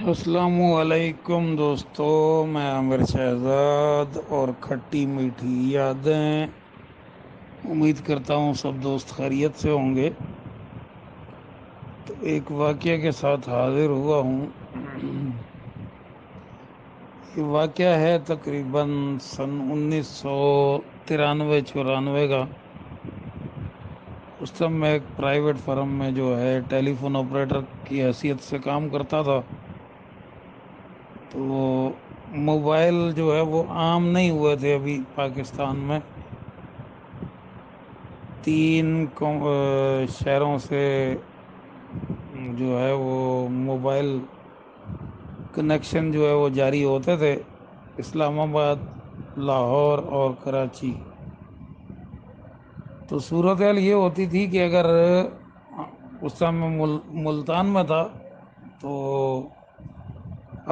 السلام علیکم دوستو، میں عامر شہزاد اور کھٹی میٹھی یادیں، امید کرتا ہوں سب دوست خیریت سے ہوں گے۔ تو ایک واقعہ کے ساتھ حاضر ہوا ہوں۔ یہ واقعہ ہے تقریباً سن 1993-94 کا۔ اس سب میں ایک پرائیویٹ فرم میں جو ہے ٹیلی فون آپریٹر کی حیثیت سے کام کرتا تھا۔ تو موبائل جو ہے وہ عام نہیں ہوئے تھے ابھی پاکستان میں۔ 3 شہروں سے جو ہے وہ موبائل کنیکشن جو ہے وہ جاری ہوتے تھے: اسلام آباد، لاہور اور کراچی۔ تو صورتحال یہ ہوتی تھی کہ اگر اس سمے ملتان میں تھا، تو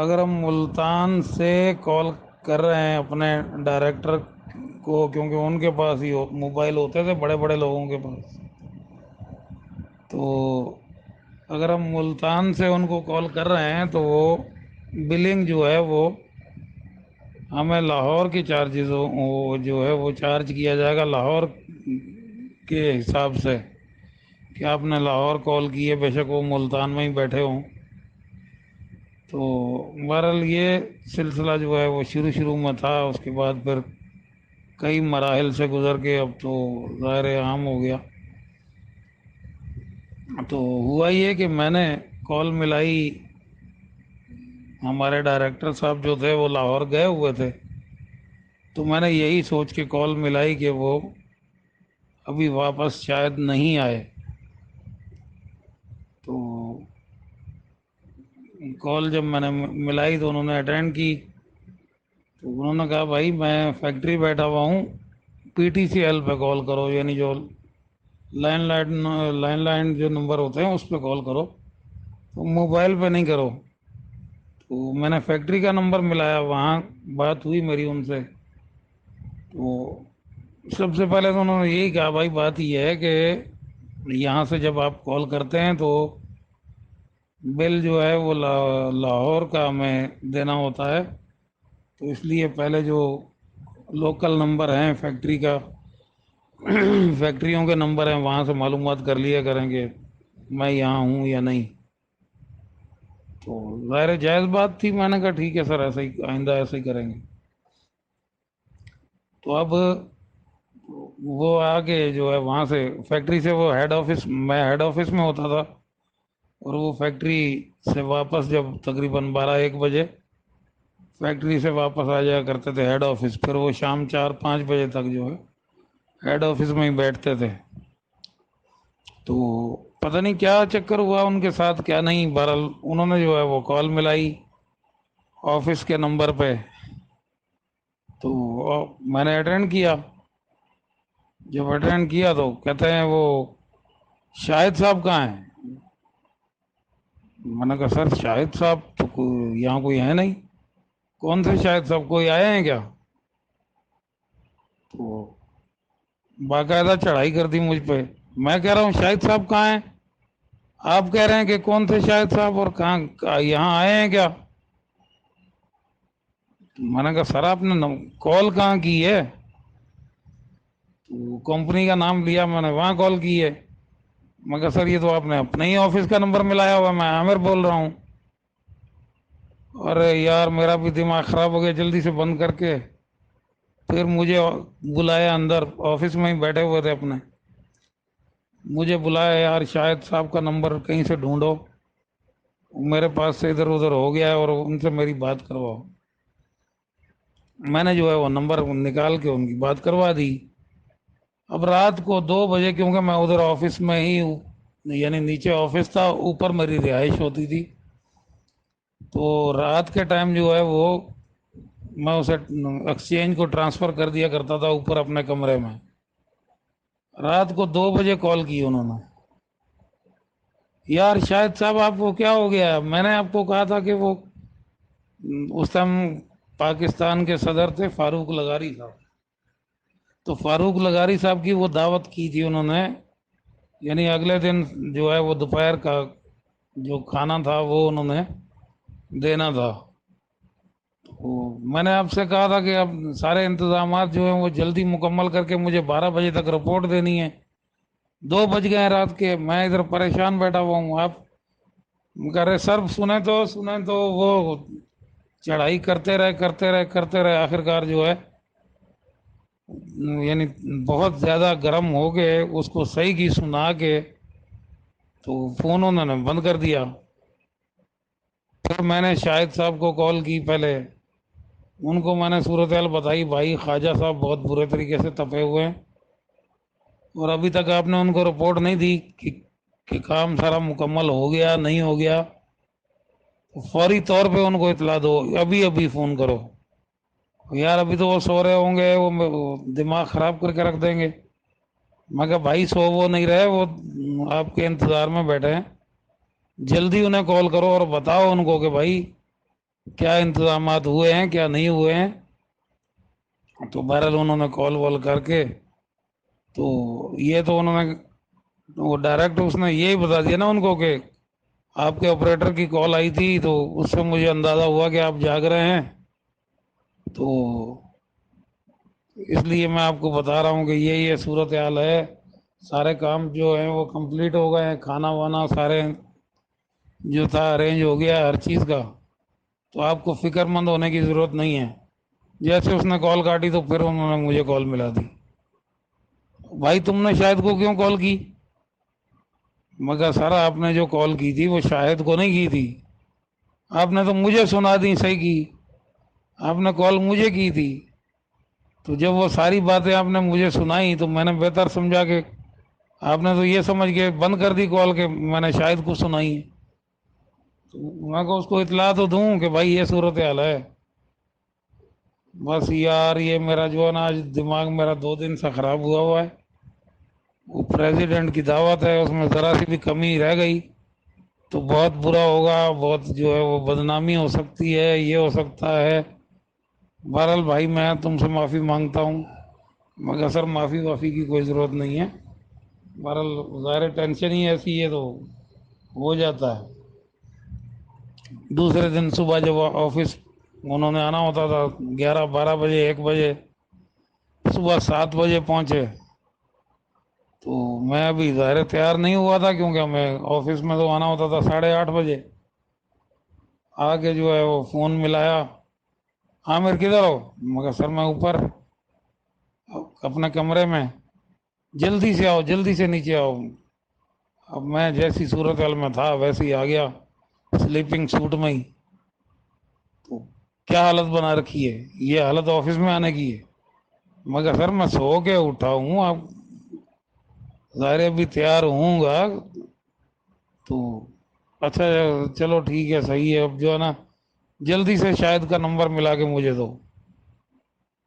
اگر ہم ملتان سے کال کر رہے ہیں اپنے ڈائریکٹر کو، کیونکہ ان کے پاس ہی موبائل ہوتے تھے بڑے بڑے لوگوں کے پاس، تو اگر ہم ملتان سے ان کو کال کر رہے ہیں تو وہ بلنگ جو ہے وہ ہمیں لاہور کی چارجز جو ہے وہ چارج کیا جائے گا لاہور کے حساب سے، کہ آپ نے لاہور کال کی ہے، بے شک وہ ملتان میں ہی بیٹھے ہوں۔ تو بہرحال یہ سلسلہ جو ہے وہ شروع میں تھا، اس کے بعد پھر کئی مراحل سے گزر کے اب تو ظاہر عام ہو گیا۔ تو ہوا یہ کہ میں نے کال ملائی، ہمارے ڈائریکٹر صاحب جو تھے وہ لاہور گئے ہوئے تھے، تو میں نے یہی سوچ کے کال ملائی کہ وہ ابھی واپس شاید نہیں آئے۔ تو کال جب میں نے ملائی تو انہوں نے اٹینڈ کی، تو انہوں نے کہا بھائی میں فیکٹری بیٹھا ہوا ہوں، پی ٹی سی ایل پہ کال کرو، یعنی جو لائن لائن جو نمبر ہوتے ہیں اس پہ کال کرو، تو موبائل پہ نہیں کرو۔ تو میں نے فیکٹری کا نمبر ملایا، وہاں بات ہوئی میری ان سے۔ تو سب سے پہلے تو انہوں نے یہی کہا بھائی بات یہ ہے کہ یہاں سے جب آپ کال کرتے ہیں تو بل جو ہے وہ لاہور کا ہمیں دینا ہوتا ہے، تو اس لیے پہلے جو لوکل نمبر ہیں فیکٹری کا، فیکٹریوں کے نمبر ہیں، وہاں سے معلومات کر لیا کریں کہ میں یہاں ہوں یا نہیں۔ تو ظاہر جائز بات تھی، میں نے کہا ٹھیک ہے سر، ایسا ہی آئندہ ایسا ہی کریں گے۔ تو اب وہ آگے جو ہے وہاں سے فیکٹری سے وہ میں ہیڈ آفس میں ہوتا تھا، اور وہ فیکٹری سے واپس جب تقریباً 12-1 بجے فیکٹری سے واپس آ جایا کرتے تھے ہیڈ آفس، پھر وہ شام 4-5 بجے تک جو ہے ہیڈ آفس میں ہی بیٹھتے تھے۔ تو پتہ نہیں کیا چکر ہوا ان کے ساتھ کیا نہیں، بہرحال انہوں نے جو ہے وہ کال ملائی آفس کے نمبر پہ، تو میں نے اٹینڈ کیا۔ جب اٹینڈ کیا تو کہتے ہیں وہ شاہد صاحب کہاں ہیں؟ میں نے کہا سر شاہد صاحب تو یہاں کوئی ہے نہیں۔ کون سے شاہد صاحب، کوئی آئے ہیں کیا؟ تو باقاعدہ چڑھائی کر دی مجھ پہ۔ میں کہہ رہا ہوں شاہد صاحب کہاں ہیں، آپ کہہ رہے ہیں کہ کون سے شاہد صاحب، اور کہاں یہاں آئے ہیں کیا؟ میں نے کہا سر آپ نے کال کہاں کی ہے؟ تو کمپنی کا نام لیا میں نے، وہاں کال کی ہے۔ میں کہا سر یہ تو آپ نے اپنے ہی آفس کا نمبر ملایا ہوا، میں عامر بول رہا ہوں۔ ارے یار میرا بھی دماغ خراب ہو گیا، جلدی سے بند کر کے پھر مجھے بلایا اندر، آفس میں ہی بیٹھے ہوئے تھے اپنے، مجھے بلایا یار شاہد صاحب کا نمبر کہیں سے ڈھونڈو، میرے پاس سے ادھر ادھر ہو گیا ہے اور ان سے میری بات کرواؤ۔ میں نے جو ہے وہ نمبر نکال کے ان کی بات کروا دی۔ اب رات کو 2 بجے، کیونکہ میں ادھر آفس میں ہی، یعنی نیچے آفس تھا، اوپر میری رہائش ہوتی تھی، تو رات کے ٹائم جو ہے وہ میں اسے ایکسچینج کو ٹرانسفر کر دیا کرتا تھا اوپر اپنے کمرے میں۔ رات کو 2 بجے کال کی انہوں نے، یار شاہد صاحب آپ کو کیا ہو گیا؟ میں نے آپ کو کہا تھا کہ وہ اس ٹائم پاکستان کے صدر تھے فاروق لغاری صاحب، تو فاروق لغاری صاحب کی وہ دعوت کی تھی انہوں نے، یعنی اگلے دن جو ہے وہ دوپہر کا जो खाना था वो उन्होंने देना था। तो मैंने आपसे कहा था कि अब सारे इंतजामात जो हैं वो जल्दी मुकम्मल करके मुझे 12 बजे तक रिपोर्ट देनी है। 2 बज गए हैं रात के, मैं इधर परेशान बैठा हुआ हूँ। आप कह रहे सर सुने तो वो चढ़ाई करते रहे आखिरकार जो है यानी बहुत ज़्यादा गर्म हो के उसको सही की सुना के तो फ़ोन उन्होंने बंद कर दिया। फिर मैंने शाहिद साहब को कॉल की पहले, उनको मैंने सूरत हाल बताई, भाई ख्वाजा साहब बहुत बुरे तरीके से तपे हुए हैं और अभी तक आपने उनको रिपोर्ट नहीं दी कि काम सारा मुकम्मल हो गया नहीं हो गया, तो फौरी तौर पे उनको इतला दो, अभी अभी फ़ोन करो। यार अभी तो वो सो रहे होंगे, वो दिमाग ख़राब करके रख देंगे। मैं कहा भाई सो वो नहीं रहे, वो आपके इंतज़ार में बैठे हैं, जल्दी उन्हें कॉल करो और बताओ उनको कि भाई क्या इंतजामात हुए हैं क्या नहीं हुए हैं। तो बहरहाल उन्होंने कॉल वॉल करके तो ये तो उन्होंने वो डायरेक्ट उसने यही बता दिया ना उनको कि आपके ऑपरेटर की कॉल आई थी तो उससे मुझे अंदाज़ा हुआ कि आप जाग रहे हैं, तो इसलिए मैं आपको बता रहा हूँ कि ये सूरत हाल है। सारे काम जो हैं वो कंप्लीट हो गए हैं, खाना वाना सारे जो था अरेंज हो गया हर चीज़ का, तो आपको फिक्रमंद होने की ज़रूरत नहीं है। जैसे उसने कॉल काटी तो फिर उन्होंने मुझे कॉल मिला दी, भाई तुमने शाहिद को क्यों कॉल की? मगर सर आपने जो कॉल की थी वो शाहिद को नहीं की थी, आपने तो मुझे सुना दी सही की, आपने कॉल मुझे की थी। तो जब वो सारी बातें आपने मुझे सुनाई तो मैंने बेहतर समझा कि आपने तो ये समझ के बंद कर दी कॉल के मैंने शाहिद को सुनाई है। तो मैं को उसको इतला तो दूं कि भाई ये सूरत हाल है। बस यार ये मेरा जो है ना आज दिमाग मेरा 2 दिन से ख़राब हुआ है। वो प्रेसिडेंट की दावत है, उसमें ज़रा सी भी कमी रह गई तो बहुत बुरा होगा, बहुत जो है वो बदनामी हो सकती है, ये हो सकता है। बहरहाल भाई मैं तुमसे माफ़ी मांगता हूँ, मगर सर माफ़ी वाफ़ी की कोई ज़रूरत नहीं है। बहरहाल ज़ाहिर टेंशन ही ऐसी है तो हो जाता है। दूसरे दिन सुबह जब ऑफिस उन्होंने आना होता था 11 12 बजे 1 बजे, सुबह 7 बजे पहुँचे। तो मैं अभी ज़ाहिर तैयार नहीं हुआ था क्योंकि हमें ऑफिस में तो आना होता था 8:30 बजे। आके जो है वो फ़ोन मिलाया, आमिर किधर हो? मगर सर मैं ऊपर अपने कमरे में, जल्दी से आओ जल्दी से नीचे आओ। अब मैं जैसी सूरत हाल में था वैसे ही आ गया, स्लीपिंग सूट में ही। तो क्या हालत बना रखी है, ये हालत ऑफिस में आने की है? मगर सर मैं सो के उठा हूँ, अब ज़ाहिर है अभी तैयार होऊंगा तो अच्छा चलो ठीक है सही है। अब जो है ना जल्दी से शायद का नंबर मिला के मुझे दो।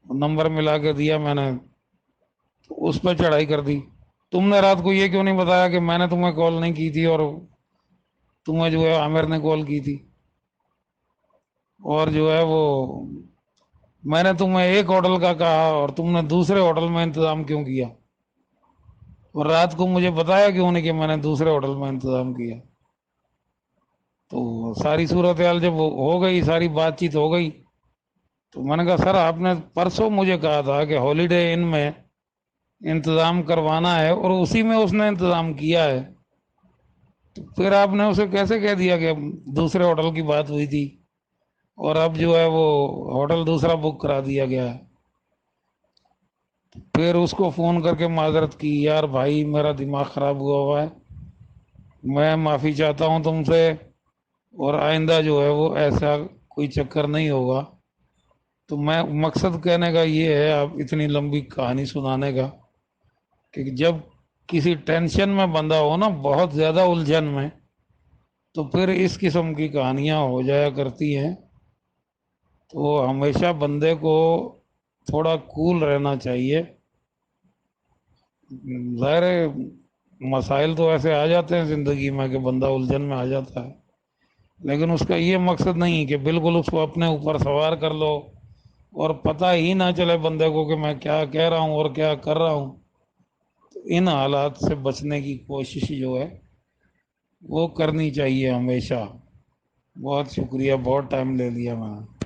नंबर मिला के दिया मैंने तो उस पर चढ़ाई कर दी। तुमने रात को ये क्यों नहीं बताया कि मैंने तुम्हें कॉल नहीं की थी और तुम्हें जो है आमिर ने कॉल की थी? और जो है वो मैंने तुम्हें एक होटल का कहा और तुमने दूसरे होटल में इंतज़ाम क्यों किया? और रात को मुझे बताया क्यों नहीं कि मैंने दूसरे होटल में इंतज़ाम किया? तो सारी सूरत हाल जब हो गई, सारी बातचीत हो गई, तो मैंने कहा सर आपने परसों मुझे कहा था कि हॉलीडे इन में इंतज़ाम करवाना है और उसी में उसने इंतज़ाम किया है, तो फिर आपने उसे कैसे कह दिया कि दूसरे होटल की बात हुई थी और अब जो है वो होटल दूसरा बुक करा दिया गया है? फिर उसको फ़ोन करके माजरत की, यार भाई मेरा दिमाग ख़राब हुआ है, मैं माफ़ी चाहता हूँ तुमसे और आइंदा जो है वो ऐसा कोई चक्कर नहीं होगा। तो मैं मकसद कहने का ये है, आप इतनी लंबी कहानी सुनाने का, कि जब किसी टेंशन में बंदा हो ना बहुत ज़्यादा उलझन में, तो फिर इस किस्म की कहानियाँ हो जाया करती हैं। तो हमेशा बंदे को थोड़ा कूल रहना चाहिए। ज़ाहिर है मसाइल तो ऐसे आ जाते हैं ज़िंदगी में कि बंदा उलझन में आ जाता है, लेकिन उसका ये मकसद नहीं कि बिल्कुल उसको अपने ऊपर सवार कर लो और पता ही ना चले बंदे को कि मैं क्या कह रहा हूँ और क्या कर रहा हूँ। तो इन हालात से बचने की कोशिश जो है وہ کرنی چاہیے ہمیشہ. بہت شکریہ، بہت ٹائم لے لیا میں نے.